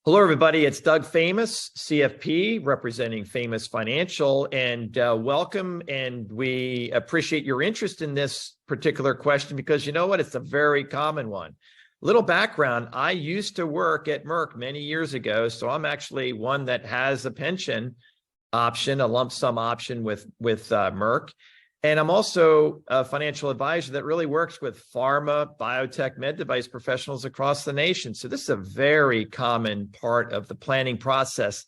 Hello, everybody. It's Doug Famous, CFP, representing Famous Financial, and welcome. And we appreciate your interest in this particular question because you know what? It's a very common one. Little background, I used to work at Merck many years ago, so I'm actually one that has a pension option, a lump sum option with Merck. And I'm also a financial advisor that really works with pharma, biotech, med device professionals across the nation. So this is a very common part of the planning process.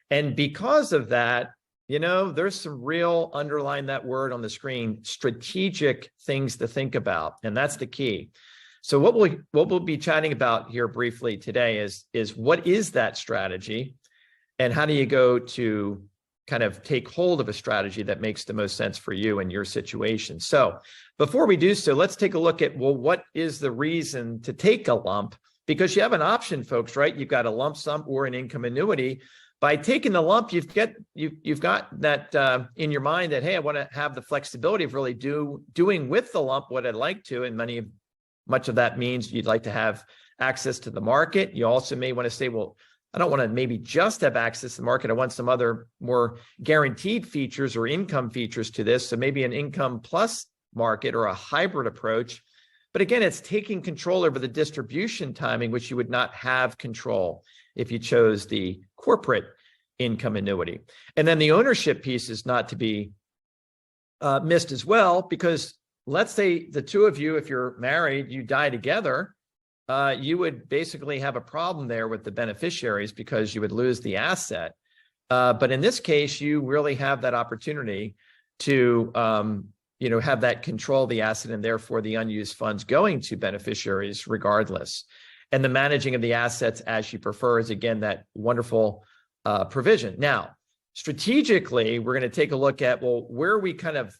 And because of that, you know, there's some real, underline that word on the screen, strategic things to think about. And that's the key. So what we'll be chatting about here briefly today is what is that strategy and how do you go to kind of take hold of a strategy that makes the most sense for you and your situation. So before we do so, let's take a look at, well, what is the reason to take a lump? Because you have an option, folks, right? You've got a lump sum or an income annuity. By taking the lump, you've got that in your mind that, hey, I want to have the flexibility of really doing with the lump what I'd like to. And much of that means you'd like to have access to the market. You also may want to say, well, I don't want to maybe just have access to the market. I want some other more guaranteed features or income features to this. So maybe an income plus market or a hybrid approach. But again, it's taking control over the distribution timing, which you would not have control if you chose the corporate income annuity. And then the ownership piece is not to be missed as well, because let's say the two of you, if you're married, you die together. You would basically have a problem there with the beneficiaries because you would lose the asset. But in this case, you really have that opportunity to, have that control the asset and therefore the unused funds going to beneficiaries regardless. And the managing of the assets as you prefer is, again, that wonderful provision. Now, strategically, we're going to take a look at, well, where are we kind of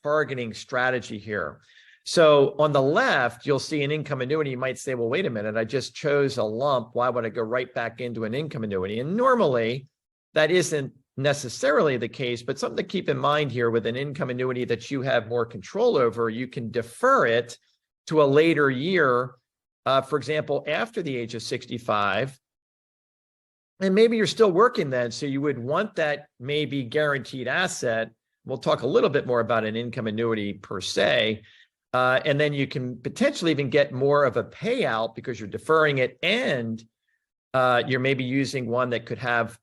targeting strategy here? So on the left, you'll see an income annuity. You might say, well, wait a minute, I just chose a lump. Why would I go right back into an income annuity? And normally that isn't necessarily the case, but something to keep in mind here with an income annuity that you have more control over, you can defer it to a later year, for example, after the age of 65. And maybe you're still working then, so you would want that maybe guaranteed asset. We'll talk a little bit more about an income annuity per se. And then you can potentially even get more of a payout because you're deferring it and you're maybe using one that could have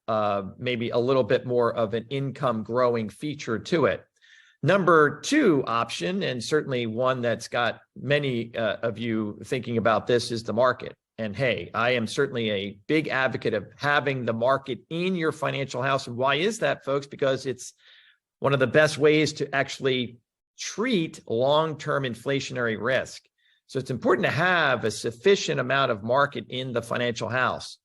maybe a little bit more of an income growing feature to it. Number two option, and certainly one that's got many of you thinking about this, is the market. And hey, I am certainly a big advocate of having the market in your financial house. And why is that, folks? Because it's one of the best ways to actually treat long-term inflationary risk. So it's important to have a sufficient amount of market in the financial house.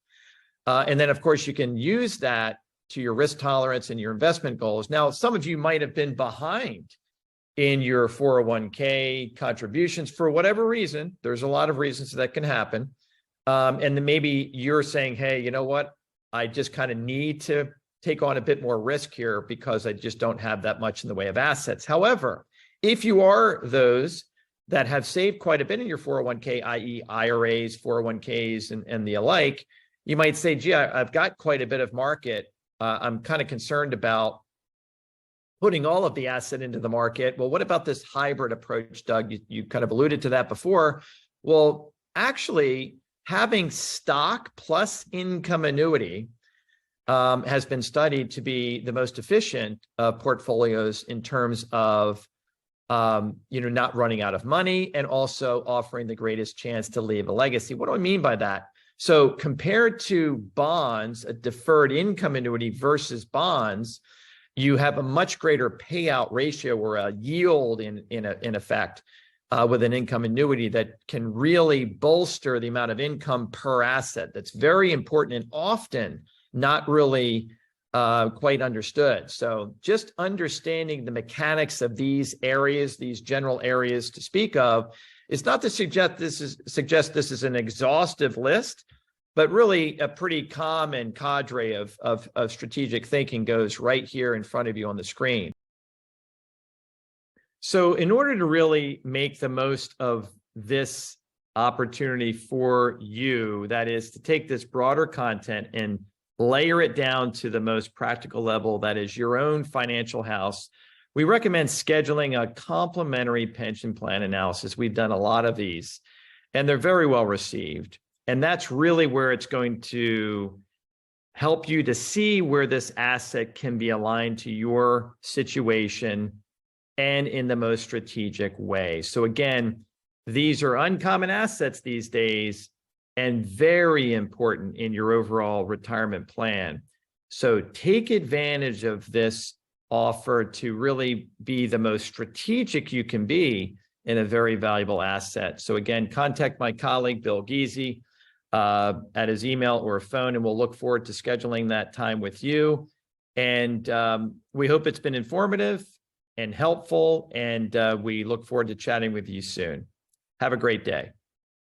And then, of course, you can use that to your risk tolerance and your investment goals. Now, some of you might have been behind in your 401k contributions for whatever reason. There's a lot of reasons that can happen. And then maybe you're saying, hey, you know what? I just kind of need to take on a bit more risk here because I just don't have that much in the way of assets. However, if you are those that have saved quite a bit in your 401k, i.e. IRAs, 401ks, and the alike, you might say, gee, I've got quite a bit of market. I'm kind of concerned about putting all of the asset into the market. Well, what about this hybrid approach, Doug? You kind of alluded to that before. Well, actually, having stock plus income annuity has been studied to be the most efficient portfolios in terms of not running out of money and also offering the greatest chance to leave a legacy. What do I mean by that? So compared to bonds, a deferred income annuity versus bonds, you have a much greater payout ratio or a yield in effect with an income annuity that can really bolster the amount of income per asset. That's very important and often not really quite understood. So just understanding the mechanics of these areas, these general areas to speak of, is not to suggest this is an exhaustive list, but really a pretty common cadre of strategic thinking goes right here in front of you on the screen. So in order to really make the most of this opportunity for you. That is to take this broader content and layer it down to the most practical level, that is your own financial house. We recommend scheduling a complimentary pension plan analysis. We've done a lot of these, and they're very well received. And that's really where it's going to help you to see where this asset can be aligned to your situation and in the most strategic way. So again, these are uncommon assets these days and very important in your overall retirement plan. So take advantage of this offer to really be the most strategic you can be in a very valuable asset. So again, contact my colleague, Bill Giese, at his email or phone, and we'll look forward to scheduling that time with you. And we hope it's been informative and helpful, and we look forward to chatting with you soon. Have a great day.